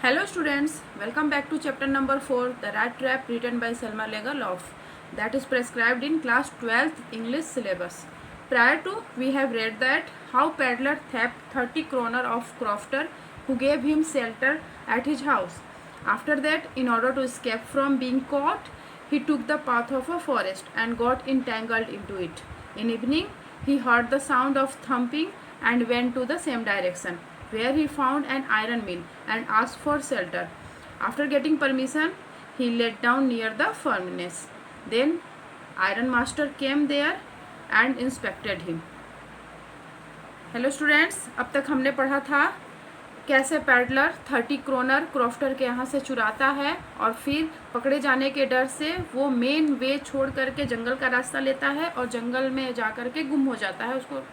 Hello students, welcome back to chapter number 4, The Rat Trap, written by Selma Lagerlöf, that is prescribed in class 12th English syllabus. Prior to, we have read that how Peddler theft 30 kroner of Crofter, who gave him shelter at his house. After that, in order to escape from being caught, he took the path of a forest and got entangled into it. In evening, he heard the sound of thumping and went to the same direction, where he found an iron mill and asked for shelter. After getting permission, he laid down near the furnace. Then iron master came there and inspected him. Hello students, अब तक हमने पढ़ा था कैसे peddler 30 kroner crofter के यहाँ से चुराता है और फिर पकड़े जाने के डर से वो मेन वे छोड़ करके जंगल का रास्ता लेता है और जंगल में जा कर के गुम हो जाता है। उसको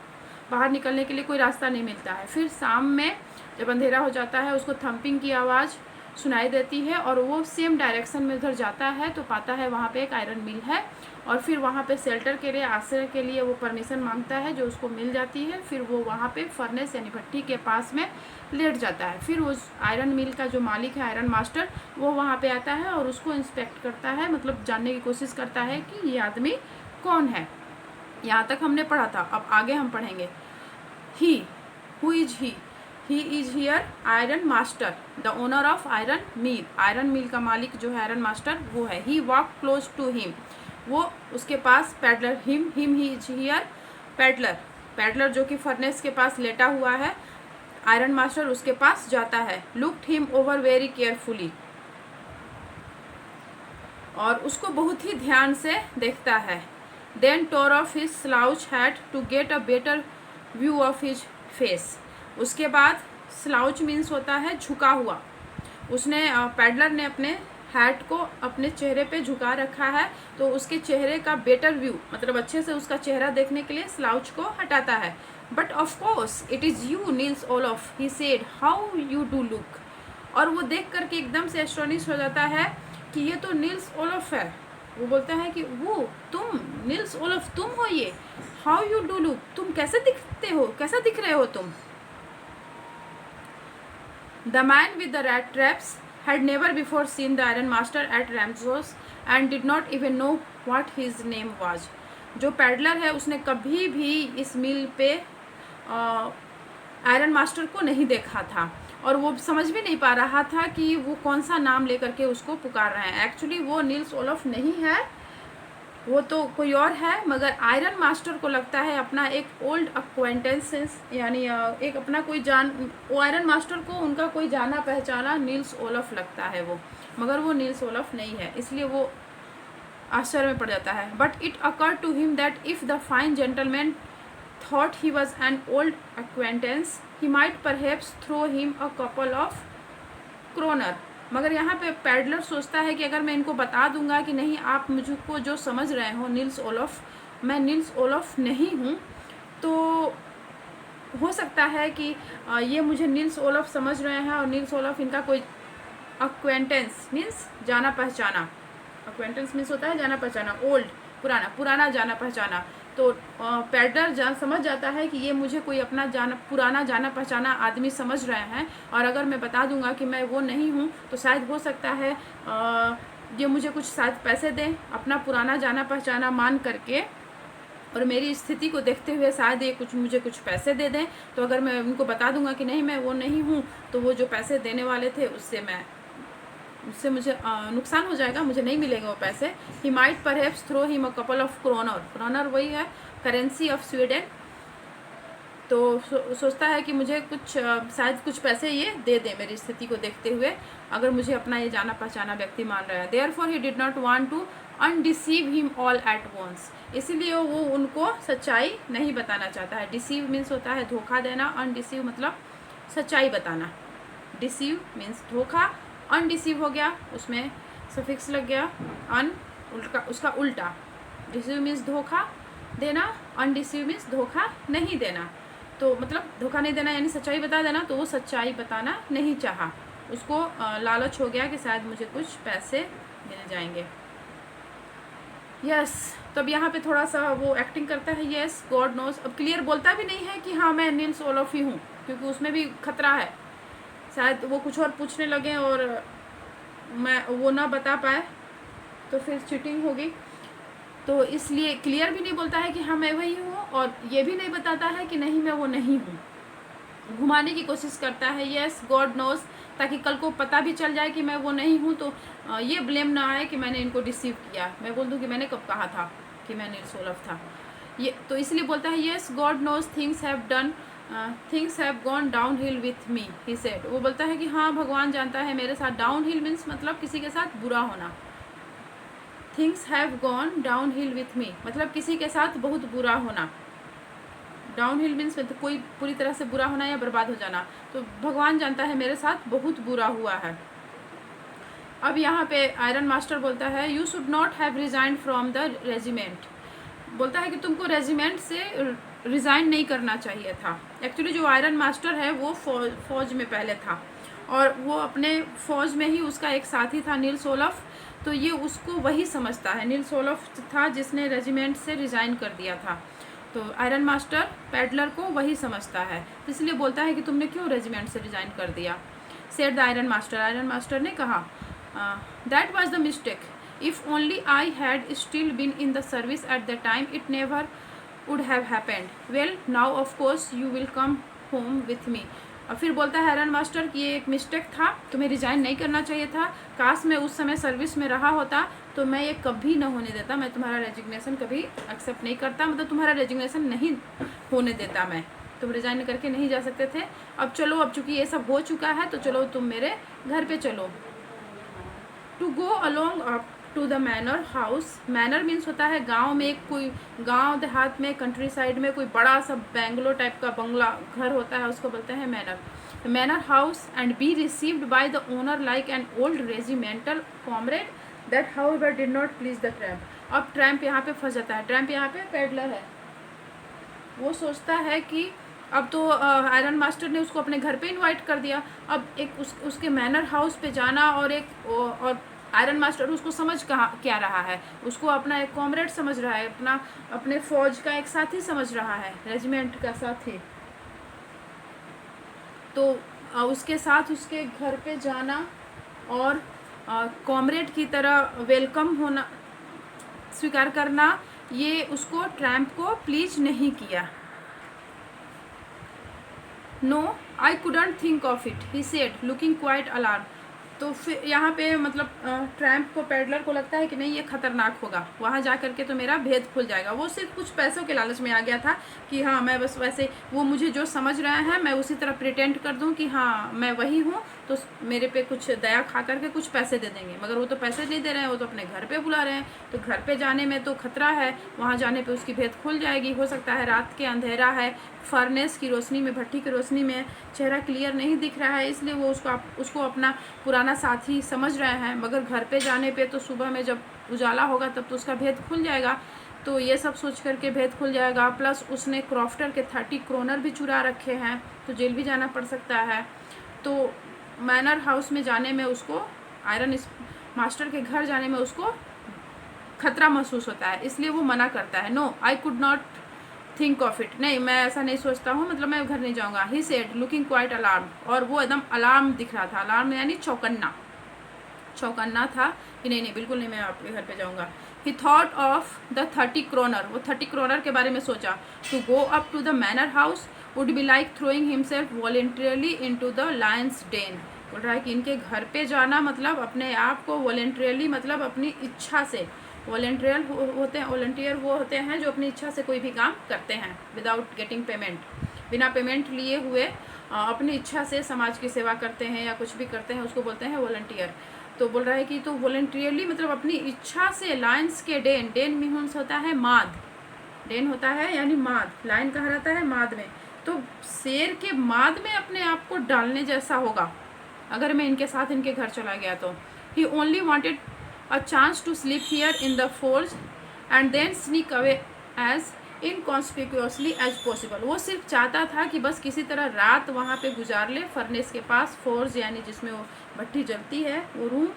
बाहर निकलने के लिए कोई रास्ता नहीं मिलता है। फिर शाम में जब अंधेरा हो जाता है उसको थंपिंग की आवाज़ सुनाई देती है और वो सेम डायरेक्शन में उधर जाता है तो पाता है वहाँ पे एक आयरन मिल है और फिर वहाँ पे शेल्टर के लिए, आश्रय के लिए वो परमिशन मांगता है जो उसको मिल जाती है। फिर वो वहाँ पे फर्नेस यानी भट्टी के पास में लेट जाता है। फिर उस आयरन मिल का जो मालिक है, आयरन मास्टर, वो वहाँ पे आता है और उसको इंस्पेक्ट करता है, मतलब जानने की कोशिश करता है कि ये आदमी कौन है। यहाँ तक हमने पढ़ा था। अब आगे हम पढ़ेंगे। He, who is he? He is here iron master, the owner of iron mill. Iron mill का मालिक जो है आयरन मास्टर वो है। He walk close to him, वो उसके पास। Peddler, him he is here peddler, peddler जो कि फर्नेस के पास लेटा हुआ है, आयरन मास्टर उसके पास जाता है। Looked him over very carefully, और उसको बहुत ही ध्यान से देखता है। Then tore off his slouch hat to get a better view of his face. उसके बाद स्लाउच मीन्स होता है झुका हुआ। उसने पैडलर ने अपने हैट को अपने चेहरे पे झुका रखा है तो उसके चेहरे का बेटर व्यू, मतलब अच्छे से उसका चेहरा देखने के लिए स्लाउच को हटाता है। But of course it is you Niels Olaf, he said, how you do look. और वो देख करके एकदम से एस्टोनिश हो जाता है कि ये तो नील्स ओलफ है। वो बोलता है कि वो तुम, नील्स ओलफ तुम हो ये। हाउ यू डू लुक, तुम कैसे दिखते हो, कैसा दिख रहे हो तुम। The man with the rat traps had never before seen the iron master at Ramsos and did not even know what his name was. जो पैडलर है उसने कभी भी इस मिल पे आयरन मास्टर को नहीं देखा था और वो समझ भी नहीं पा रहा था कि वो कौन सा नाम लेकर के उसको पुकार रहे हैं। एक्चुअली वो नील्स ओलफ नहीं है, वो तो कोई और है, मगर आयरन मास्टर को लगता है अपना एक ओल्ड अक्वेंटेंसेस, यानी एक अपना कोई वो आयरन मास्टर को उनका कोई जाना पहचाना नील्स ओलफ लगता है वो, मगर वो नील्स ओलफ नहीं है, इसलिए वो आश्चर्य में पड़ जाता है। But it occur to him that if the fine gentleman thought he was an old acquaintance he might perhaps throw him a couple of kroner. मगर यहाँ पे पैडलर सोचता है कि अगर मैं इनको बता दूंगा कि नहीं आप मुझको जो समझ रहे हो नील्स ओलफ, मैं नील्स ओलफ नहीं हूँ, तो हो सकता है कि ये मुझे नील्स ओलफ समझ रहे हैं और नील्स ओलफ इनका कोई अक्वेंटेंस मीन्स जाना पहचाना। अक्वेंटेंस मीन्स होता है जाना पहचाना, ओल्ड पुराना जाना पहचाना। तो पैडलर समझ जाता है कि ये मुझे कोई अपना पुराना जाना पहचाना आदमी समझ रहे हैं और अगर मैं बता दूंगा कि मैं वो नहीं हूँ तो शायद हो सकता है ये मुझे कुछ शायद पैसे दें अपना पुराना जाना पहचाना मान करके, और मेरी स्थिति को देखते हुए शायद ये मुझे कुछ पैसे दे दें। तो अगर मैं उनको बता दूंगा कि नहीं मैं वो नहीं हूँ तो वो जो पैसे देने वाले थे उससे मुझे नुकसान हो जाएगा, मुझे नहीं मिलेंगे वो पैसे। He might perhaps throw him a couple of kroner, kroner वही है करेंसी ऑफ स्वीडन। तो सोचता है कि मुझे कुछ शायद कुछ पैसे ये दे दे मेरी स्थिति को देखते हुए, अगर मुझे अपना ये जाना पहचाना व्यक्ति मान रहा है। Therefore he did not want to undeceive him all at once, इसीलिए वो उनको सच्चाई नहीं बताना चाहता है। डिसीव मीन्स होता है धोखा देना, अनडिसीव मतलब सच्चाई बताना। डिसीव मीन्स धोखा, अनडिसीव हो गया उसमें सफिक्स लग गया अन, उसका उल्टा। डिसीव मीन्स धोखा देना, अनडिसीव मीन्स धोखा नहीं देना। तो मतलब धोखा नहीं देना यानी सच्चाई बता देना, तो वो सच्चाई बताना नहीं चाहा, उसको लालच हो गया कि शायद मुझे कुछ पैसे मिल जाएंगे। यस, तो अब यहाँ पे थोड़ा सा वो एक्टिंग करता है। यस गॉड नोज, अब क्लियर बोलता भी नहीं है कि हाँ मैं नील्स ओलफ ही हूँ, क्योंकि उसमें भी खतरा है। शायद वो कुछ और पूछने लगे और मैं वो ना बता पाए तो फिर चीटिंग होगी। तो इसलिए क्लियर भी नहीं बोलता है कि हाँ मैं वही हूँ, और ये भी नहीं बताता है कि नहीं मैं वो नहीं हूँ। घुमाने की कोशिश करता है, यस गॉड नोस, ताकि कल को पता भी चल जाए कि मैं वो नहीं हूँ, तो ये ब्लेम ना आए कि मैंने इनको डिसीव किया। मैं बोल दूँ कि मैंने कब कहा था कि मैं नील्स ओलफ था। ये तो इसलिए बोलता है yes God knows things have gone downhill with me he said. वो बोलता है कि हाँ भगवान जानता है मेरे साथ, डाउन हिल मीन्स मतलब किसी के साथ बुरा होना। Things have gone downhill with मी मतलब किसी के साथ बहुत बुरा होना। डाउन हिल मीन्स तो कोई पूरी तरह से बुरा होना या बर्बाद हो जाना। तो भगवान जानता है मेरे साथ बहुत बुरा हुआ है। अब यहाँ पे आयरन मास्टर बोलता है you should not have resigned from the regiment. बोलता है कि तुमको रेजिमेंट से रिज़ाइन नहीं करना चाहिए था। एक्चुअली जो आयरन मास्टर है वो फौज में पहले था, और वो अपने फौज में ही उसका एक साथी था नील्स ओलफ, तो ये उसको वही समझता है। नील्स ओलफ था जिसने रेजिमेंट से रिज़ाइन कर दिया था, तो आयरन मास्टर पैडलर को वही समझता है, इसलिए बोलता है कि तुमने क्यों रेजिमेंट से रिज़ाइन कर दिया। सेड द आयरन मास्टर ने कहा that was the mistake, if only I had still been in the service at the time it never would have happened, well now of course you will come home with me. और फिर बोलता है iron master कि ये एक mistake था, तुम्हें resign नहीं करना चाहिए था, काश मैं उस समय सर्विस में रहा होता तो मैं ये कभी ना होने देता, मैं तुम्हारा रेजिग्नेशन कभी एक्सेप्ट नहीं करता, मतलब तुम्हारा रेजिग्नेशन नहीं होने देता, मैं तुम रिजाइन करके नहीं जा सकते थे। अब चलो, अब चूंकि ये सब हो चुका है तो चलो तुम मेरे घर पे चलो। To go along up to the manor house, manor means होता है गांव में, कोई गांव देहात में, कंट्री साइड में कोई बड़ा सा बेंगलो टाइप का बंगला घर होता है, उसको बोलते हैं manner. Manor house and be received by the owner like an old regimental comrade that however did not please the tramp. अब ट्रैम्प यहाँ पे फंस जाता है, ट्रैम्प यहाँ पे पैडलर है। वो सोचता है कि अब तो आयरन मास्टर ने उसको अपने घर पे इनवाइट कर दिया, अब एक उसके मैनर हाउस पे जाना, और आयरन मास्टर उसको समझ क्या रहा है, उसको अपना एक कॉमरेड समझ रहा है, अपने फौज का एक साथी समझ रहा है, रेजिमेंट का साथी। तो उसके साथ उसके घर पे जाना और कॉमरेड की तरह वेलकम होना, स्वीकार करना, ये उसको ट्रैम्प को प्लीज नहीं किया। No I couldn't think of it he said looking quite alarm. तो फिर यहाँ पे मतलब ट्रैम्प को, पैडलर को लगता है कि नहीं ये खतरनाक होगा, वहाँ जा करके तो मेरा भेद खुल जाएगा। वो सिर्फ कुछ पैसों के लालच में आ गया था कि हाँ मैं बस वैसे, वो मुझे जो समझ रहे हैं मैं उसी तरह प्रिटेंड कर दूँ कि हाँ मैं वही हूँ, तो मेरे पे कुछ दया खा करके कुछ पैसे दे देंगे, मगर वो तो पैसे नहीं दे रहे हैं, वो तो अपने घर पे बुला रहे हैं। तो घर पे जाने में तो खतरा है, वहाँ जाने पे उसकी भेद खुल जाएगी। हो सकता है रात के अंधेरा है, फर्नेस की रोशनी में, भट्टी की रोशनी में चेहरा क्लियर नहीं दिख रहा है, इसलिए वो उसको अपना पुराना साथी समझ रहे हैं, मगर घर पे जाने पे तो सुबह में जब उजाला होगा तब तो उसका भेद खुल जाएगा। तो ये सब सोच करके भेद खुल जाएगा, प्लस उसने क्रॉफ्टर के 30 क्रोनर भी चुरा रखे हैं, तो जेल भी जाना पड़ सकता है। तो मैनर हाउस में जाने में उसको, आयरन मास्टर के घर जाने में उसको खतरा महसूस होता है, इसलिए वो मना करता है। No I could not think of it, नहीं मैं ऐसा नहीं सोचता हूँ, मतलब मैं घर नहीं जाऊँगा। ही सेड लुकिंग क्वाइट अलार्म, और वो एकदम अलार्म दिख रहा था, अलार्म यानी चौकन्ना था कि नहीं बिल्कुल नहीं, मैं आपके घर पे जाऊँगा। He thought of the 30 kroner, वो 30 क्रोनर के बारे में सोचा। To go up to the manor house would be like throwing himself voluntarily into the lions den. बोल रहा है कि इनके घर पे जाना मतलब अपने आप को वॉलेंटरली, मतलब अपनी इच्छा से, वॉलेंटियर वो होते हैं जो अपनी इच्छा से कोई भी काम करते हैं विदाउट गेटिंग पेमेंट, बिना पेमेंट लिए हुए अपनी इच्छा से समाज की सेवा करते हैं या कुछ भी करते हैं, उसको बोलते हैं वॉलेंटियर। तो बोल रहा है कि तो वॉलेंटियरली मतलब अपनी इच्छा से लायंस के डेन मीन्स होता है माद, डेन होता है यानी माद, लायन कहा रहता है माद में, तो शेर के माद में अपने आप को डालने जैसा होगा अगर मैं इनके साथ इनके घर चला गया तो। He only wanted a chance to sleep here in the forge and then sneak away as inconspicuously as possible। वो सिर्फ चाहता था कि बस किसी तरह रात वहाँ पे गुजार ले, फर्नेस के पास, फोर्ज यानी जिसमें वो भट्टी जलती है वो रूम,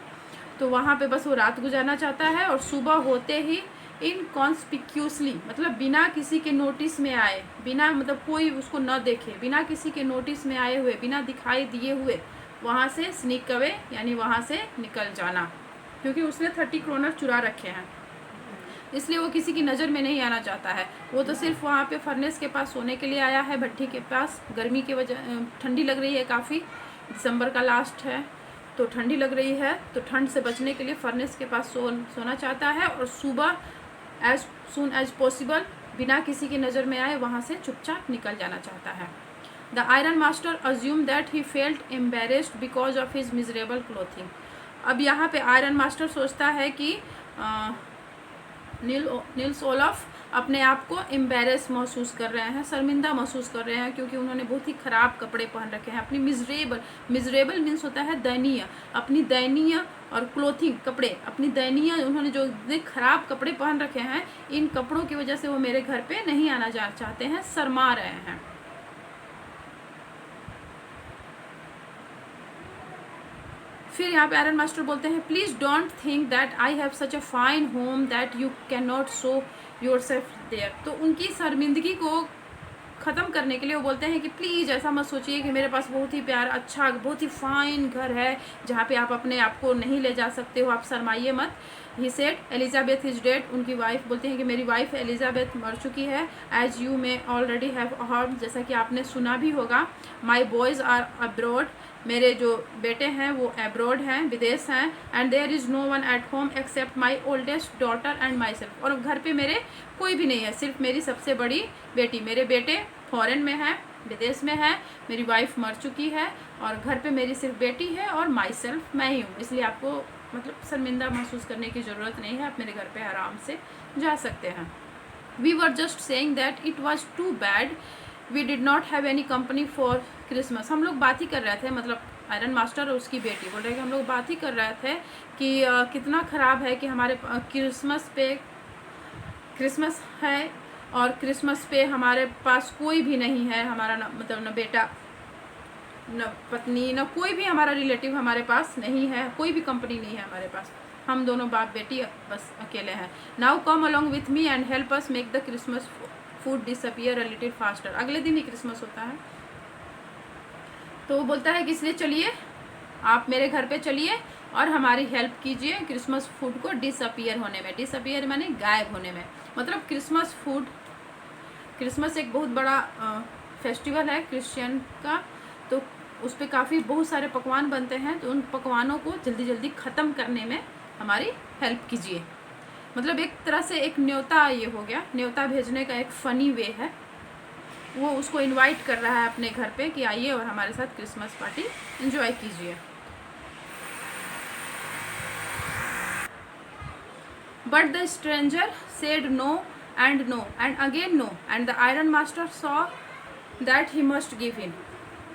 तो वहाँ पे बस वो रात गुजारना चाहता है, और सुबह होते ही इनकॉन्स्पिक्यूसली मतलब बिना किसी के नोटिस में आए, बिना मतलब कोई उसको न देखे, बिना किसी के नोटिस में आए हुए, बिना दिखाई दिए हुए वहाँ से स्नीक अवे यानी वहाँ से निकल जाना, क्योंकि उसने 30 क्रोनर चुरा रखे हैं, इसलिए वो किसी की नज़र में नहीं आना चाहता है। वो तो सिर्फ वहाँ पे फर्नेस के पास सोने के लिए आया है, भट्टी के पास। गर्मी की वजह ठंडी लग रही है काफ़ी, दिसंबर का लास्ट है तो ठंडी लग रही है, तो ठंड से बचने के लिए फर्नेस के पास सोना चाहता है, और सुबह एज सून एज पॉसिबल बिना किसी की नज़र में आए वहाँ से चुपचाप निकल जाना चाहता है। The iron master assume that he felt embarrassed because of his miserable clothing. अब यहाँ पे आयरन मास्टर सोचता है कि नील्स ओलफ अपने आप को एम्बेरेस महसूस कर रहे हैं, शर्मिंदा महसूस कर रहे हैं, क्योंकि उन्होंने बहुत ही ख़राब कपड़े पहन रखे हैं। अपनी मिजरेबल मीन्स होता है दयनीय, अपनी दयनीय और क्लोथिंग कपड़े, अपनी दयनीय, उन्होंने जो इतने ख़राब कपड़े पहन रखे हैं, इन कपड़ों की वजह से वो मेरे घर पे नहीं आना चाहते हैं, शर्मा रहे हैं। फिर यहाँ पे आयरन मास्टर बोलते हैं, please don't think that I have such a fine home that you can not show yourself there. तो उनकी शर्मिंदगी को ख़त्म करने के लिए वो बोलते हैं कि प्लीज़ ऐसा मत सोचिए कि मेरे पास बहुत ही प्यारा, अच्छा, बहुत ही फाइन घर है जहाँ पे आप अपने आप को नहीं ले जा सकते हो, आप शर्माइए मत। He said Elizabeth is dead. उनकी वाइफ बोलती हैं कि मेरी वाइफ एलिजाबेथ मर चुकी है। As you may already have heard, जैसा कि आपने सुना भी होगा। माई बॉयज़ आर अब्रॉड, मेरे जो बेटे हैं वो एब्रॉड हैं, विदेश हैं। And there is no one at home except my oldest daughter and myself. और घर पे मेरे कोई भी नहीं है, सिर्फ मेरी सबसे बड़ी बेटी, मेरे बेटे फॉरेन में है, विदेश में है, मेरी वाइफ मर चुकी है, और घर पे मेरी सिर्फ बेटी है और माई सेल्फ मैं ही हूँ। इसलिए आपको मतलब शर्मिंदा महसूस करने की ज़रूरत नहीं है, आप मेरे घर पे आराम से जा सकते हैं। We were just saying that it was too bad we did not have any company for Christmas. हम लोग बात ही कर रहे थे, मतलब आयरन मास्टर और उसकी बेटी बोल रहे हैं कि हम लोग बात ही कर रहे थे कि कितना ख़राब है कि हमारे क्रिसमस है और क्रिसमस पे हमारे पास कोई भी नहीं है, हमारा मतलब न बेटा, न पत्नी, न कोई भी हमारा रिलेटिव हमारे पास नहीं है, कोई भी कंपनी नहीं है हमारे पास, हम दोनों बाप बेटी बस अकेले हैं। Now come along with me and help us make the Christmas food disappear a little faster. अगले दिन ही क्रिसमस होता है, तो वो बोलता है कि इसलिए चलिए आप मेरे घर पे चलिए और हमारी हेल्प कीजिए क्रिसमस फूड को डिसअपियर होने में। डिसअपियर माने गायब होने में, मतलब क्रिसमस फूड, क्रिसमस एक बहुत बड़ा फेस्टिवल है क्रिश्चियन का, तो उस पर काफ़ी बहुत सारे पकवान बनते हैं, तो उन पकवानों को जल्दी जल्दी ख़त्म करने में हमारी हेल्प कीजिए। मतलब एक तरह से एक न्योता ये हो गया, न्योता भेजने का एक फ़नी वे है। वो उसको इनवाइट कर रहा है अपने घर पे कि आइए और हमारे साथ क्रिसमस पार्टी एंजॉय कीजिए। But the stranger said no and again no and the ironmaster saw that he must give in.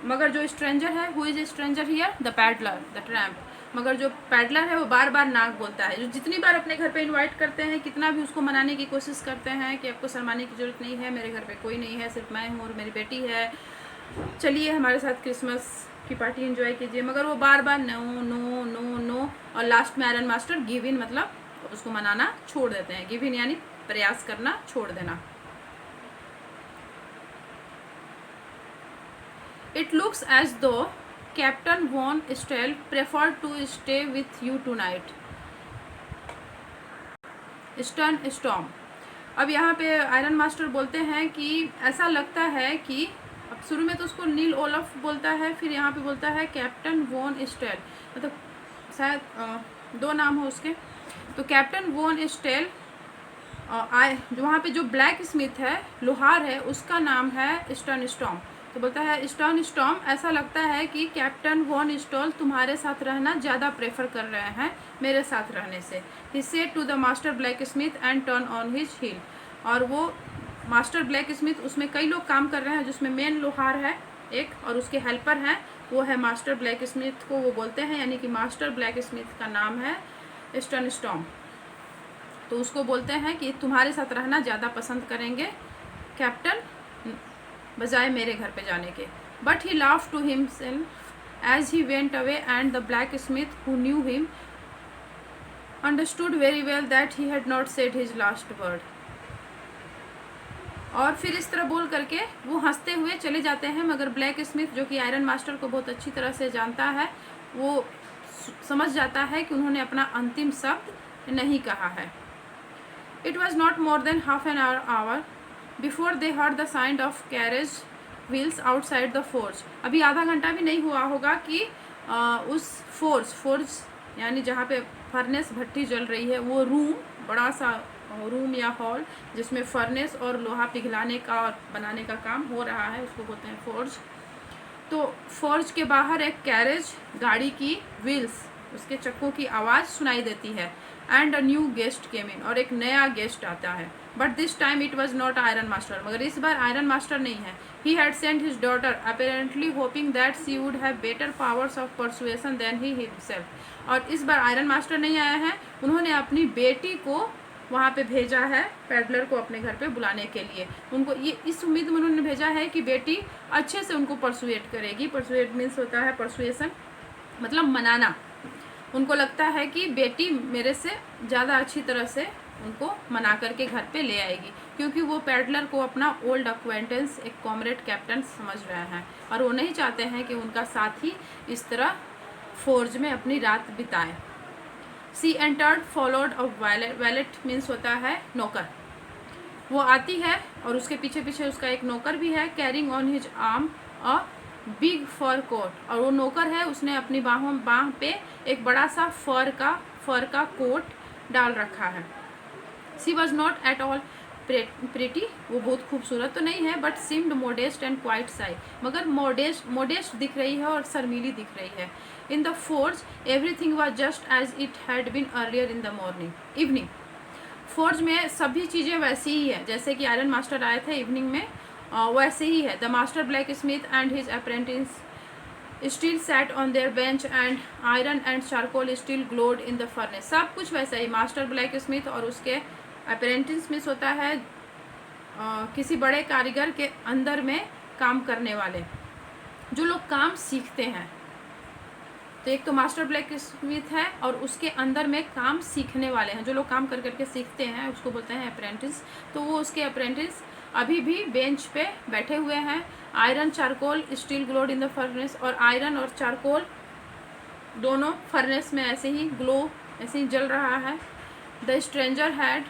मगर जो स्ट्रेंजर है, who is stranger here, the peddler, the tramp, मगर जो पैडलर है वो बार बार नाक बोलता है। जो जितनी बार अपने घर पे इनवाइट करते हैं, कितना भी उसको मनाने की कोशिश करते हैं कि आपको शर्माने की ज़रूरत नहीं है, मेरे घर पे कोई नहीं है, सिर्फ मैं हूँ और मेरी बेटी है, चलिए हमारे साथ क्रिसमस की पार्टी एंजॉय कीजिए, मगर वो बार बार नो नो नो नो। और लास्ट में आयरन मास्टर गिव इन, मतलब उसको मनाना छोड़ देते हैं। गिव इन यानी प्रयास करना छोड़ देना। It looks as though Captain Von Stell preferred to stay with you tonight. Stern Storm। अब यहाँ पे आयरन मास्टर बोलते हैं कि ऐसा लगता है कि, अब शुरू में तो उसको नील ओलफ बोलता है, फिर यहाँ पे बोलता है कैप्टन वॉन स्टेल, मतलब शायद दो नाम हो उसके। तो कैप्टन वॉन स्टेल, वहाँ पे जो ब्लैक स्मिथ है, लोहार है, उसका नाम है स्टर्न स्टॉर्म। तो बोलता है स्टर्न स्टॉर्म, ऐसा लगता है कि कैप्टन वॉन स्टॉल तुम्हारे साथ रहना ज़्यादा प्रेफर कर रहे हैं मेरे साथ रहने से। He said to the master blacksmith and turn on his heel. और वो मास्टर ब्लैक स्मिथ, उसमें कई लोग काम कर रहे हैं, जिसमें मेन लोहार है एक और उसके हेल्पर हैं, वो है मास्टर ब्लैक स्मिथ को वो बोलते हैं, यानी कि मास्टर ब्लैक स्मिथ का नाम है स्टर्न स्टॉर्म। तो उसको बोलते हैं कि तुम्हारे साथ रहना ज़्यादा पसंद करेंगे कैप्टन, बजाय मेरे घर पे जाने के। But he laugh to himself as he went away and the blacksmith who knew him understood very well that he had not said his last word. और फिर इस तरह बोल करके वो हंसते हुए चले जाते हैं, मगर ब्लैक स्मिथ जो कि आयरन मास्टर को बहुत अच्छी तरह से जानता है, वो समझ जाता है कि उन्होंने अपना अंतिम शब्द नहीं कहा है। It was not more than half an hour before they heard the sound of carriage wheels outside the forge. अभी आधा घंटा भी नहीं हुआ होगा कि उस फोर्ज यानी जहाँ पे फर्नेस भट्टी जल रही है, वो रूम, बड़ा सा रूम या हॉल जिसमें फर्नेस और लोहा पिघलाने का और बनाने का काम हो रहा है, उसको बोलते हैं फोर्ज। तो फोर्ज के बाहर एक कैरेज, गाड़ी की व्हील्स, उसके चक्कों की आवाज़ सुनाई देती है। And a new guest came in, और एक नया गेस्ट आता है। But this time it was not ironmaster, मगर इस बार आयरन मास्टर नहीं है। He had sent his daughter apparently hoping that she would have better powers of persuasion than he himself. और इस बार आयरन मास्टर नहीं आया है, उन्होंने अपनी बेटी को वहाँ पे भेजा है, पैडलर को अपने घर पे बुलाने के लिए। उनको ये इस उम्मीद में उन्होंने भेजा है कि बेटी अच्छे से उनको परसुएट करेगी। परसुएट मीन्स होता है परसुएशन, मतलब मनाना। उनको लगता है कि बेटी मेरे से ज़्यादा अच्छी तरह से उनको मना करके घर पे ले आएगी, क्योंकि वो पैडलर को अपना ओल्ड अक्वेंटेंस, एक कॉमरेड कैप्टन समझ रहे हैं, और वो नहीं चाहते हैं कि उनका साथी इस तरह फोर्ज में अपनी रात बिताए। She entered followed of valet, valet means होता है नौकर। वो आती है और उसके पीछे पीछे उसका एक नौकर भी है, carrying on his arm a big fur coat, और वो नौकर है, उसने अपनी बाह पे एक बड़ा सा फर का कोट डाल रखा है। She was not at all pretty, वो बहुत खूबसूरत तो नहीं है, but seemed modest and quite shy, मगर मोडेस्ट दिख रही है और शर्मीली दिख रही है। In the forge everything was just as it had been earlier in the evening. Forge में सभी चीज़ें वैसी ही है जैसे कि आयरन मास्टर आए थे इवनिंग में, वैसे ही है। The master blacksmith and his apprentice still sat on their bench and iron and charcoal still glowed in the furnace. सब कुछ वैसा ही। मास्टर ब्लैक स्मिथ और उसके अप्रेंटिस मिस होता है किसी बड़े कारीगर के अंदर में काम करने वाले, जो लोग काम सीखते हैं। तो एक तो मास्टर ब्लैक स्मिथ है और उसके अंदर में काम सीखने वाले हैं, जो लोग काम कर करके सीखते हैं, उसको बोलते हैं अप्रेंटिस। तो वो उसके अप्रेंटिस अभी भी बेंच पे बैठे हुए हैं। Iron charcoal still glowed in the furnace, और आयरन और चारकोल दोनों फर्नेस में ऐसे ही ग्लो, ऐसे ही जल रहा है। The stranger had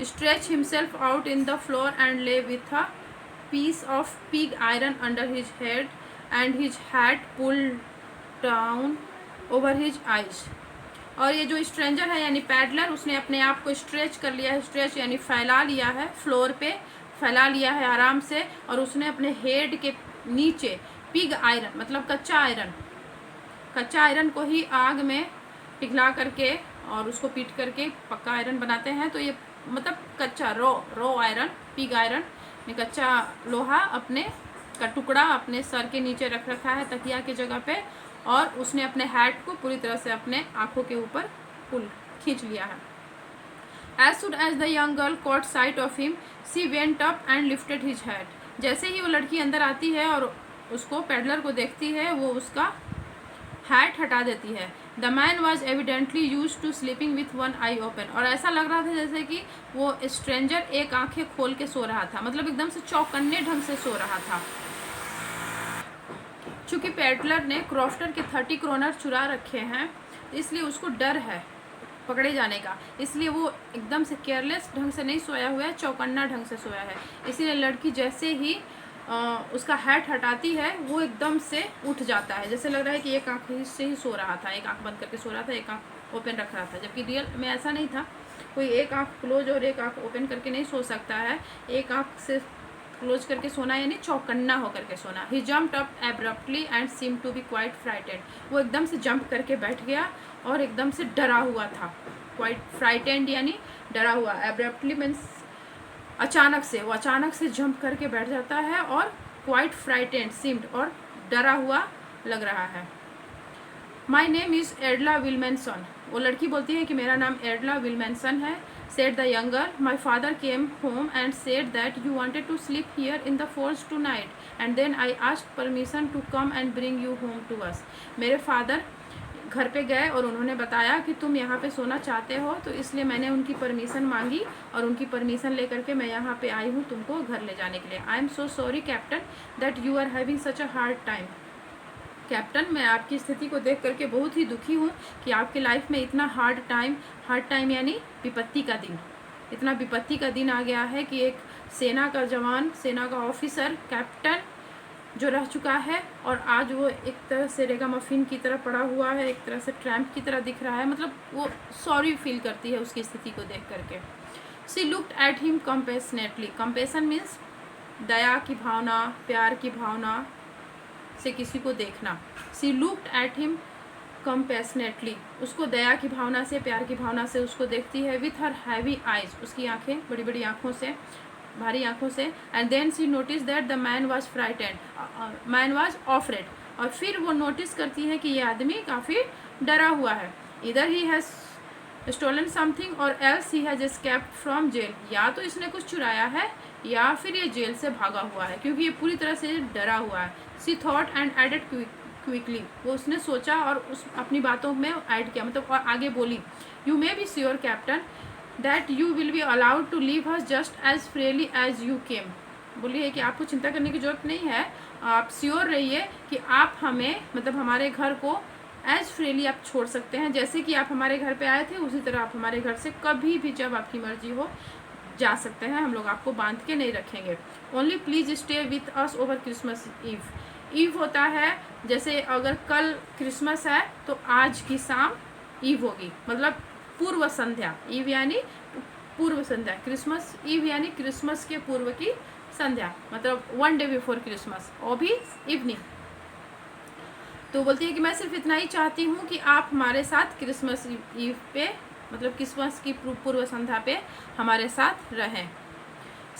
stretched himself out in the floor and lay with a piece of pig iron under his head and his hat pulled down over his eyes। और ये जो स्ट्रेंजर है यानी पैडलर, उसने अपने आप को स्ट्रेच कर लिया है। स्ट्रेच यानी फैला लिया है, फ्लोर पे फैला लिया है आराम से, और उसने अपने हेड के नीचे पिग आयरन मतलब कच्चा आयरन को ही आग में पिघला करके और उसको पीट करके पक्का आयरन बनाते हैं। तो ये मतलब कच्चा रो आयरन, पिग आयरन, कच्चा लोहा अपने का टुकड़ा अपने सर के नीचे रख रखा है तकिया की जगह पे, और उसने अपने हैट को पूरी तरह से अपने आंखों के ऊपर खींच लिया है। As soon as the young girl caught sight of him, she went up and lifted his hat। जैसे ही वो लड़की अंदर आती है और उसको पैडलर को देखती है, वो उसका हैट हटा देती है। The man was evidently use to sleeping with one eye open, और ऐसा लग रहा था जैसे कि वो स्ट्रेंजर एक आंखें खोल के सो रहा था, मतलब एकदम से चौकन्ने ढंग से सो रहा था। चूँकि पैडलर ने क्रॉफ्टर के 30 क्रोनर चुरा रखे हैं, इसलिए उसको डर है पकड़े जाने का, इसलिए वो एकदम से केयरलेस ढंग से नहीं सोया हुआ है, चौकन्ना ढंग से सोया है। इसीलिए लड़की जैसे ही उसका हैट हटाती है, वो एकदम से उठ जाता है, जैसे लग रहा है कि एक आँख से ही सो रहा था, एक आँख बंद करके सो रहा था, एक आँख ओपन रख रहा था, जबकि रियल में ऐसा नहीं था। कोई एक आँख क्लोज और एक आँख ओपन करके नहीं सो सकता है, एक आँख से क्लोज करके सोना यानी चौकन्ना होकर के सोना। He jumped up abruptly and seem to be quite frightened, वो एकदम से जंप करके बैठ गया और एकदम से डरा हुआ था। क्वाइट फ्राइटेंड यानी डरा हुआ, एब्रप्टली मीन्स अचानक से, वो अचानक से जंप करके बैठ जाता है, और क्वाइट फ्राइटेंड सीम्ड और डरा हुआ लग रहा है। माई नेम इज़ एडला विल्मेंसन, वो लड़की बोलती है कि मेरा नाम एडला विल्मेंसन है। Said the younger, my father came home and said that you wanted to sleep here in the forge tonight and then I asked permission to come and bring you home to us. मेरे father घर पे गए और उन्होंने बताया कि तुम यहाँ पे सोना चाहते हो, तो इसलिए मैंने उनकी परमिशन मांगी और उनकी परमिशन लेकर के मैं यहाँ पे आई हूँ तुमको घर ले जाने के लिए। I am so sorry captain that you are having such a hard time. Captain, मैं आपकी स्थिति को देख करके बहुत ही दुखी हूँ कि आपके लाइफ में इतना हार्ड टाइम यानी विपत्ति का दिन, इतना विपत्ति का दिन आ गया है कि एक सेना का जवान, सेना का ऑफिसर, कैप्टन जो रह चुका है और आज वो एक तरह से रेगामफिन की तरह पड़ा हुआ है, एक तरह से ट्रैम्प की तरह दिख रहा है। मतलब वो सॉरी फील करती है उसकी स्थिति को देख करके। She looked at him compassionately. Compassion means दया की भावना, प्यार की भावना से किसी को देखना। She looked at him compassionately, उसको दया की भावना से, प्यार की भावना से उसको देखती है। विथ हर हैवी आइज, उसकी आंखें बड़ी बड़ी आंखों से, भारी आंखों से। And then she notice that the man was frightened, man was afraid. और फिर वो नोटिस करती है कि ये आदमी काफ़ी डरा हुआ है। Either he has stolen something or else he has escaped from jail, या तो इसने कुछ चुराया है या फिर ये जेल से भागा हुआ है, क्योंकि ये पूरी तरह से डरा हुआ है। She thought and added quickly, वो उसने सोचा और उस अपनी बातों में ऐड किया, मतलब और आगे बोली। You may be sure captain that you will be allowed to leave us just as freely as you came. बोली है कि आपको चिंता करने की जरूरत नहीं है, आप श्योर रहिए कि आप हमें, मतलब हमारे घर को एज फ्रीली आप छोड़ सकते हैं, जैसे कि आप हमारे घर पे आए थे उसी तरह आप हमारे घर से कभी भी जब आपकी मर्जी हो जा सकते हैं, हम लोग आपको बांध के नहीं रखेंगे। Only please stay with us over Christmas eve. Eve होता है जैसे अगर कल क्रिसमस है तो आज की शाम ईव होगी, मतलब पूर्व संध्या। ईव यानी पूर्व संध्या, क्रिसमस ईव यानी क्रिसमस के पूर्व की संध्या, मतलब 1 डे बिफोर क्रिसमस, और भी इवनिंग। तो बोलती है कि मैं सिर्फ इतना ही चाहती हूँ कि आप हमारे साथ क्रिसमस ईव पे, मतलब क्रिसमस की पूर्व संध्या पे हमारे साथ रहें।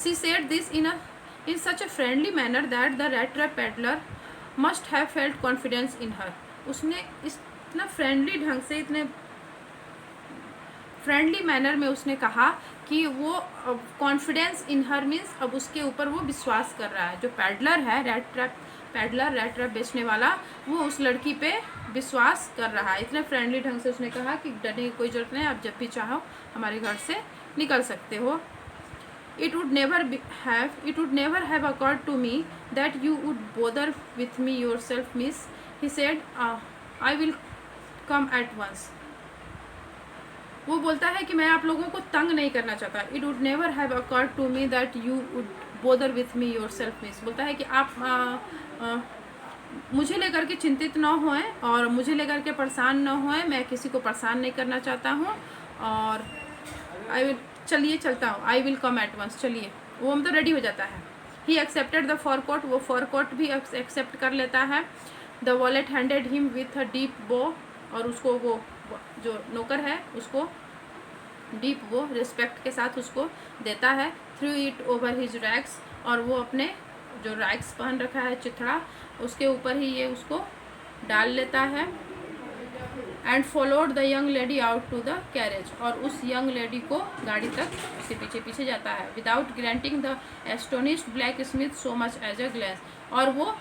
She said this in such a friendly manner that the red trap peddler must have felt confidence in her. उसने इतना फ्रेंडली ढंग से, इतने फ्रेंडली मैनर में उसने कहा कि वो कॉन्फिडेंस इन हर मीन्स अब उसके ऊपर वो विश्वास कर रहा है। जो पैडलर है, रेड ट्रैप बेचने वाला, वो उस लड़की पे विश्वास कर रहा है। इतने फ्रेंडली ढंग से उसने कहा कि डरने की कोई ज़रूरत नहीं, आप जब भी चाहो हमारे घर से निकल सकते हो। It would never have occurred to me that you would bother with me yourself, miss, he said. I will come at once. वो बोलता है कि मैं आप लोगों को तंग नहीं करना चाहता। It would never have occurred to me that you would bother with me yourself, miss. बोलता है कि आप मुझे लेकर के चिंतित ना होएं और मुझे लेकर के परेशान ना होएं, मैं किसी को परेशान नहीं करना चाहता हूँ। और चलिए चलता हूँ, I will come at once, चलिए। वो मतलब रेडी हो जाता है। ही एक्सेप्टेड द फॉरकोट, वो फॉरकोट भी एक्सेप्ट कर लेता है। The wallet handed him with a deep बो, और उसको वो जो नौकर है उसको डीप वो रिस्पेक्ट के साथ उसको देता है। Threw it over his rags, और वो अपने जो रैक्स पहन रखा है, चिथड़ा, उसके ऊपर ही ये उसको डाल लेता है। And followed the young lady out to the carriage, और उस यंग लेडी को गाड़ी तक उसके पीछे पीछे जाता है। Without granting the astonished blacksmith so much as a glance, और वो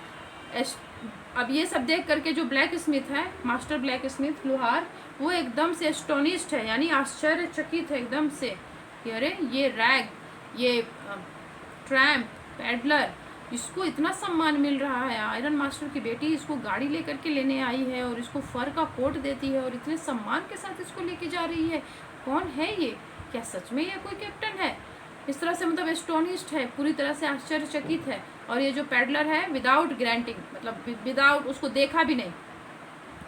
अब ये सब देख करके जो ब्लैक स्मिथ है, मास्टर ब्लैक स्मिथ लोहार, वो एकदम से एस्टोनिश्ड है, यानी आश्चर्यचकित है एकदम से कि अरे ये रैग, ये ट्रैम्प, पैडलर, इसको इतना सम्मान मिल रहा है। आयरन मास्टर की बेटी इसको गाड़ी लेकर के लेने आई है और इसको फर का कोट देती है और इतने सम्मान के साथ इसको लेके जा रही है। कौन है ये? क्या सच में ये कोई कैप्टन है? इस तरह से मतलब एस्टोनिश्ड है, पूरी तरह से आश्चर्यचकित है। और ये जो पैडलर है विदाउट ग्रांटिंग, मतलब विदाउट, उसको देखा भी नहीं,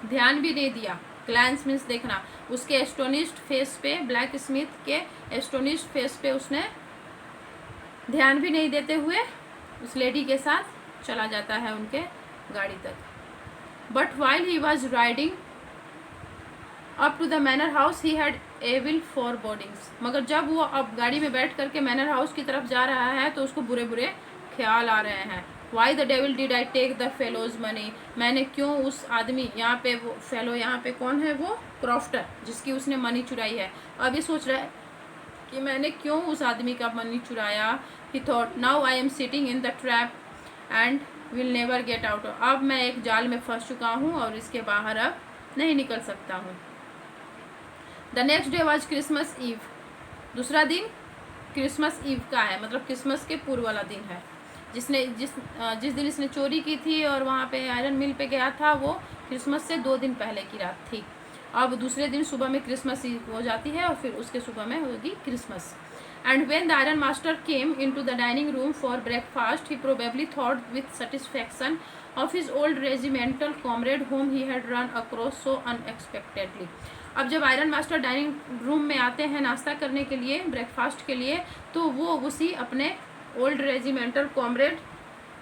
ध्यान भी नहीं दिया। ग्लैंस मीन्स देखना। उसके एस्टोनिश्ड फेस पे, ब्लैक स्मिथ के एस्टोनिश्ड फेस पे उसने ध्यान भी नहीं देते हुए उस लेडी के साथ चला जाता है उनके गाड़ी तक। But while he was riding up to the manor house he had evil forebodings, मगर जब वो अब गाड़ी में बैठ करके मैनर हाउस की तरफ जा रहा है तो उसको बुरे बुरे ख्याल आ रहे हैं। Why the devil did I take the fellow's money, मैंने क्यों उस आदमी, यहाँ पे वो फेलो, यहाँ पे कौन है? वो क्रॉफ्टर, जिसकी उसने मनी चुराई है। अब ये सोच रहा है कि मैंने क्यों उस आदमी का मनी चुराया। ही thought now I am sitting in the trap and will never get out, अब मैं एक जाल में फंस चुका हूँ और इसके बाहर अब नहीं निकल सकता हूँ। The next day was Christmas eve, दूसरा दिन क्रिसमस ईव का है, मतलब क्रिसमस के पूर्व वाला दिन है। जिस दिन इसने चोरी की थी और वहाँ पे आयरन मिल पे गया था, वो क्रिसमस से 2 दिन पहले की रात थी। अब दूसरे दिन सुबह में क्रिसमस ईव हो जाती है और फिर उसके सुबह में होगी Christmas. And when the iron master came into the dining room for breakfast, he probably thought with satisfaction of his old regimental comrade home he had run across so unexpectedly. अब जब आयरन मास्टर डाइनिंग रूम में आते हैं नाश्ता करने के लिए, breakfast के लिए, तो वो उसी अपने old regimental comrade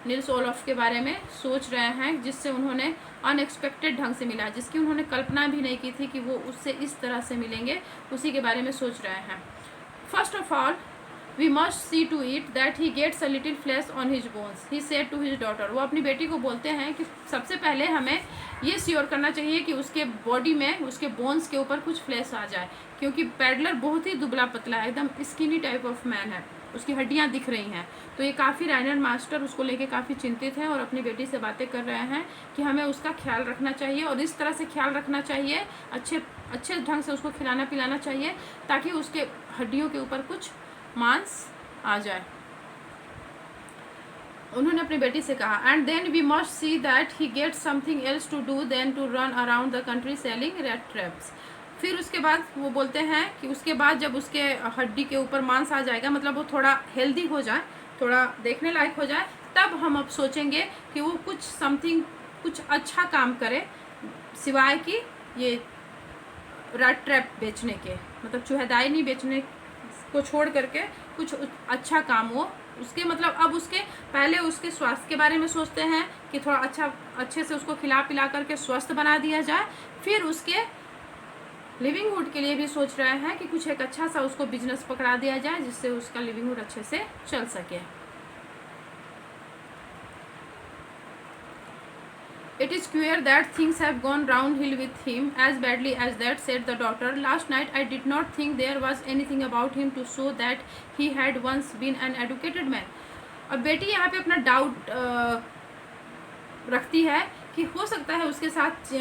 Niels Olaf के बारे में सोच रहे हैं, जिससे उन्होंने अनएक्सपेक्टेड ढंग से मिला, जिसकी उन्होंने कल्पना भी नहीं की थी कि वो उससे इस तरह से मिलेंगे, उसी के बारे में सोच रहे हैं। First of all we must see to it that he gets a little flesh on his bones, he said to his daughter. वो अपनी बेटी को बोलते हैं कि सबसे पहले हमें ये श्योर करना चाहिए कि उसके बॉडी में, उसके बोन्स के ऊपर कुछ फ्लैश आ जाए, क्योंकि पैडलर बहुत ही दुबला पतला है, एकदम स्किनी टाइप ऑफ मैन है, उसकी हड्डियाँ दिख रही हैं। तो ये काफ़ी राइनर मास्टर उसको लेके काफ़ी चिंतित हैं और अपनी बेटी से बातें कर रहे हैं कि हमें उसका ख्याल रखना चाहिए और इस तरह से ख्याल रखना चाहिए, अच्छे ढंग से उसको खिलाना पिलाना चाहिए ताकि उसके हड्डियों के ऊपर कुछ मांस आ जाए। उन्होंने अपनी बेटी से कहा, and then we must see that he gets something else to do than to run around the country selling rat traps. फिर उसके बाद वो बोलते हैं कि उसके बाद जब उसके हड्डी के ऊपर मांस आ जाएगा, मतलब वो थोड़ा हेल्दी हो जाए, थोड़ा देखने लायक हो जाए, तब हम अब सोचेंगे कि वो कुछ अच्छा काम करे, सिवाय कि ये रेड ट्रैप बेचने के, मतलब चूहेदानी बेचने को छोड़ करके कुछ अच्छा काम हो उसके, मतलब अब उसके पहले उसके स्वास्थ्य के बारे में सोचते हैं कि थोड़ा अच्छे से उसको खिला पिला करके स्वस्थ बना दिया जाए, फिर उसके लिविंगहुड के लिए भी सोच रहे हैं कि कुछ एक अच्छा सा उसको बिजनेस पकड़ा दिया जाए जिससे उसका लिविंगहुड अच्छे से चल सके। It is queer that things have gone downhill with him as badly as that, said the daughter. Last night I did not think there was anything about him to show that he had once been an educated man. अब बेटी यहाँ पे अपना doubt रखती है कि हो सकता है उसके साथ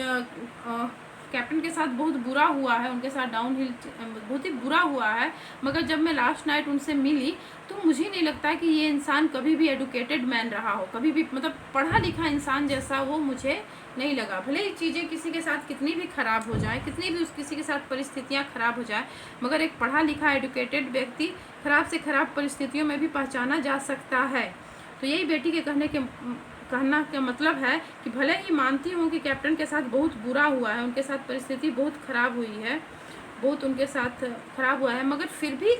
कैप्टन के साथ बहुत बुरा हुआ है, उनके साथ डाउनहिल बहुत ही बुरा हुआ है, मगर जब मैं लास्ट नाइट उनसे मिली तो मुझे नहीं लगता कि ये इंसान कभी भी एडुकेटेड मैन रहा हो, कभी भी मतलब पढ़ा लिखा इंसान जैसा वो मुझे नहीं लगा। भले ही चीज़ें किसी के साथ कितनी भी ख़राब हो जाए, कितनी भी किसी के साथ परिस्थितियाँ ख़राब हो जाए, मगर एक पढ़ा लिखा एडुकेटेड व्यक्ति ख़राब से ख़राब परिस्थितियों में भी पहचाना जा सकता है। तो यही बेटी के कहना का मतलब है कि भले ही मानती हूँ कि कैप्टन के साथ बहुत बुरा हुआ है, उनके साथ परिस्थिति बहुत ख़राब हुई है, बहुत उनके साथ ख़राब हुआ है, मगर फिर भी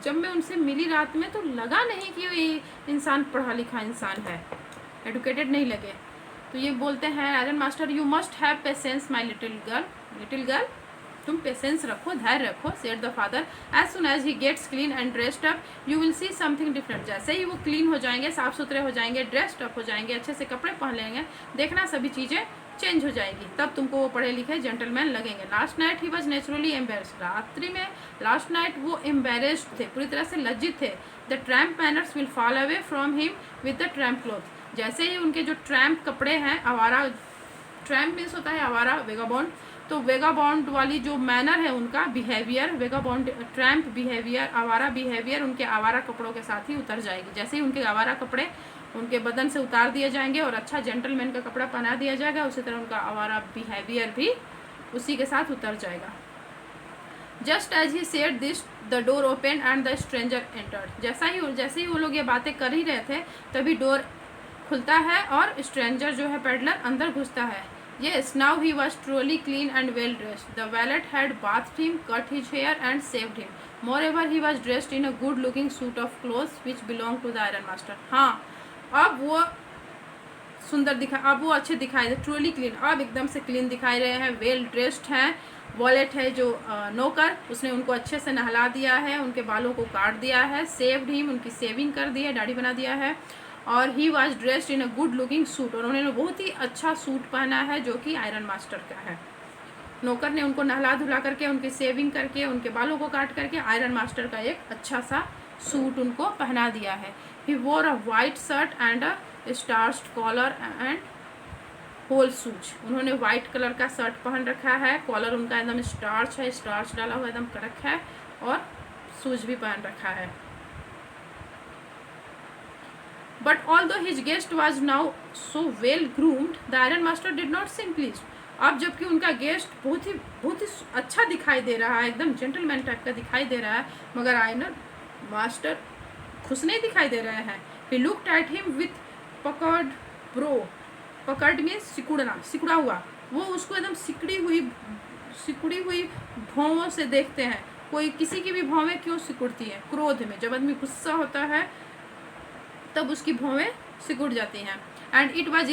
जब मैं उनसे मिली रात में तो लगा नहीं कि ये इंसान पढ़ा लिखा इंसान है, एडुकेटेड नहीं लगे। तो ये बोलते हैं ironmaster, you must have patience my little girl, तुम पेशेंस रखो, धैर्य रखो, said the father. As soon as he gets clean and dressed up you will see something different. जैसे ही वो क्लीन हो जाएंगे, साफ सुथरे हो जाएंगे, ड्रेस्ड अप हो जाएंगे, अच्छे से कपड़े पहन लेंगे, देखना सभी चीज़ें चेंज हो जाएगी, तब तुमको वो पढ़े लिखे जेंटलमैन लगेंगे। Last night he was naturally embarrassed, रात्रि में लास्ट नाइट वो एम्बेरस्ड थे, पूरी तरह से लज्जित थे। The tramp manners will fall away from him with the tramp cloth. जैसे ही उनके जो ट्रैम्प कपड़े हैं, आवारा, ट्रैम्प मीन्स होता है आवारा, वेगाबॉन्ड, तो वेगाबॉन्ड वाली जो मैनर है उनका बिहेवियर, वेगाबॉन्ड ट्रैम्प बिहेवियर, आवारा बिहेवियर उनके आवारा कपड़ों के साथ ही उतर जाएगी। जैसे ही उनके आवारा कपड़े उनके बदन से उतार दिए जाएंगे और अच्छा जेंटलमैन का कपड़ा पहना दिया जाएगा, उसी तरह उनका आवारा बिहेवियर भी उसी के साथ उतर जाएगा। Just as he said this the door open and the stranger entered. जैसे ही वो लोग ये बातें कर ही रहे थे, तभी डोर खुलता है और स्ट्रेंजर जो है पेडलर अंदर घुसता है। Yes, now he was truly clean and well dressed. The valet had bathed him, cut his hair and shaved him. Moreover, he was dressed in a good-looking suit of clothes which belonged to the iron master. हाँ, अब वो अब वो अच्छे दिखाई दे, truly clean, अब एकदम से क्लीन दिखाई रहे हैं, वेल ड्रेस्ड हैं। वॉलेट है जो नौकर, उसने उनको अच्छे से नहला दिया है, उनके बालों को काट दिया है, सेव्ड हिम, उनकी सेविंग कर दी है, दाढ़ी बना दिया है, और he was dressed in a good looking suit, और उन्होंने बहुत ही अच्छा सूट पहना है जो कि आयरन मास्टर का है। नौकर ने उनको नहला धुला करके, उनकी सेविंग करके, उनके बालों को काट करके आयरन मास्टर का एक अच्छा सा सूट उनको पहना दिया है। He wore a white shirt and a starched collar and hole shoes. उन्होंने वाइट कलर का शर्ट पहन रखा है, कॉलर उनका एकदम स्टार्च है, स्टार्च डाला हुआ एकदम कड़क है, और शूज भी पहन रखा है। But although his guest was now so well groomed, the iron master did not seem pleased. अब जबकि उनका गेस्ट बहुत ही अच्छा दिखाई दे रहा है, एकदम जेंटलमैन टाइप का दिखाई दे रहा है, मगर आयरन मास्टर खुश नहीं दिखाई दे रहे हैं। He looked at him with puckered bro, puckered means सिकुड़ना, सिकुड़ा हुआ। वो उसको एकदम सिकुड़ी हुई भौंवों से देखते हैं। कोई किसी की भी भौवें क्यों सिकुड़ती हैं? क्रोध में, जब आदमी गुस्सा होता है तब उसकी भौवें सिकुड़ जाती हैं। And it was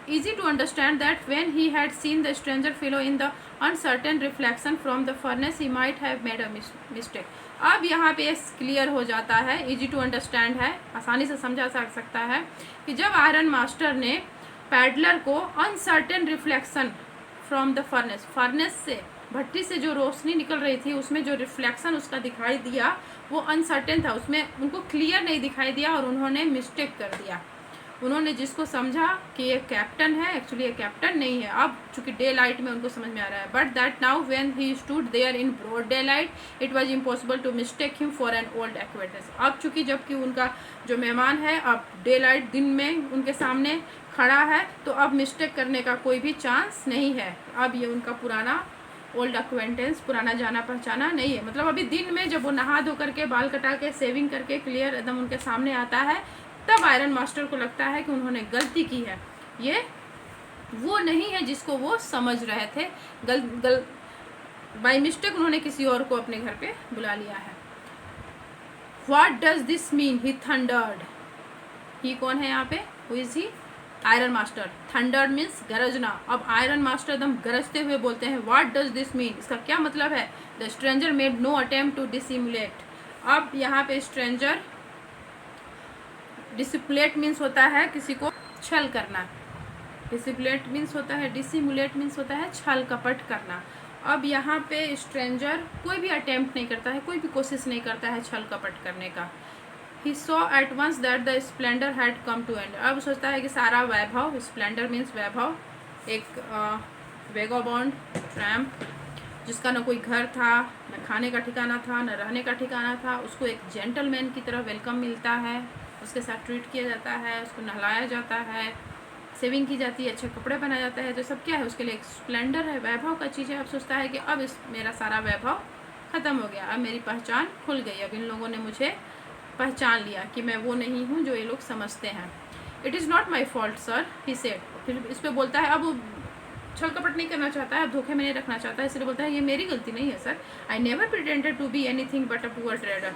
easy to understand that when he had seen the stranger fellow in the uncertain reflection from the furnace, he might have made a mistake. अब यहाँ पे क्लियर हो जाता है, easy to understand है, आसानी से समझा जा सकता है कि जब आयरन मास्टर ने पैडलर को uncertain reflection from the furnace से, भट्टी से जो रोशनी निकल रही थी उसमें जो रिफ्लेक्शन उसका दिखाई दिया वो अनसर्टेन था, उसमें उनको क्लियर नहीं दिखाई दिया और उन्होंने मिस्टेक कर दिया। उन्होंने जिसको समझा कि ये कैप्टन है, एक्चुअली ये कैप्टन नहीं है। अब चूंकि डे लाइट में उनको समझ में आ रहा है, but that now when he stood there in broad daylight it was impossible to mistake him for an old acquaintance. अब चूंकि जबकि उनका जो मेहमान है अब डे लाइट दिन में उनके सामने खड़ा है, तो अब मिस्टेक करने का कोई भी चांस नहीं है। अब ये उनका पुराना ओल्ड एक्वेंटेंस, पुराना जाना पहचाना नहीं है। मतलब अभी दिन में जब वो नहा धो करके, बाल कटा के, सेविंग करके क्लियर एकदम उनके सामने आता है, तब आयरन मास्टर को लगता है कि उन्होंने गलती की है, ये वो नहीं है जिसको वो समझ रहे थे। बाई मिस्टेक उन्होंने किसी और को अपने घर पे बुला लिया है। What does this mean? He thundered. He कौन है यहाँ पे? Who is he? Iron master. Thundered means गरजना। अब आयरन मास्टर एकदम गरजते हुए बोलते हैं, व्हाट डज दिस मीन? इसका क्या मतलब है? The stranger made no attempt to dissimulate. अब यहाँ पे स्ट्रेंजर, डिसिमुलेट मीन्स होता है किसी को छल करना, डिसिमुलेट मीन्स होता है, डिसिमुलेट मीन्स होता है छल कपट करना। अब यहाँ पे स्ट्रेंजर कोई भी अटेम्प्ट नहीं करता है, कोई भी कोशिश नहीं करता है छल कपट करने का। He saw at once that the splendour had come to end. अब सोचता है कि सारा वैभव, स्प्लेंडर मीन्स वैभव, एक वेगोबॉन्ड ट्रैम्प जिसका न कोई घर था, न खाने का ठिकाना था, न रहने का ठिकाना था, उसको एक जेंटलमैन की तरह वेलकम मिलता है, उसके साथ ट्रीट किया जाता है, उसको नहलाया जाता है, सेविंग की जाती है, अच्छे कपड़े पहनाया जाता है, तो सब क्या है उसके लिए एक स्प्लेंडर है, वैभव का चीज़ है। अब सोचता है कि अब मेरा सारा वैभव ख़त्म हो गया, अब मेरी पहचान खुल गई, अब इन लोगों ने मुझे पहचान लिया कि मैं वो नहीं हूँ जो ये लोग समझते हैं। It is not my fault sir, he said. फिर इस पर बोलता है, अब छल कपट नहीं करना चाहता है, अब धोखे में नहीं रखना चाहता है, इसलिए बोलता है ये मेरी गलती नहीं है sir. I never pretended to be anything but a poor trader.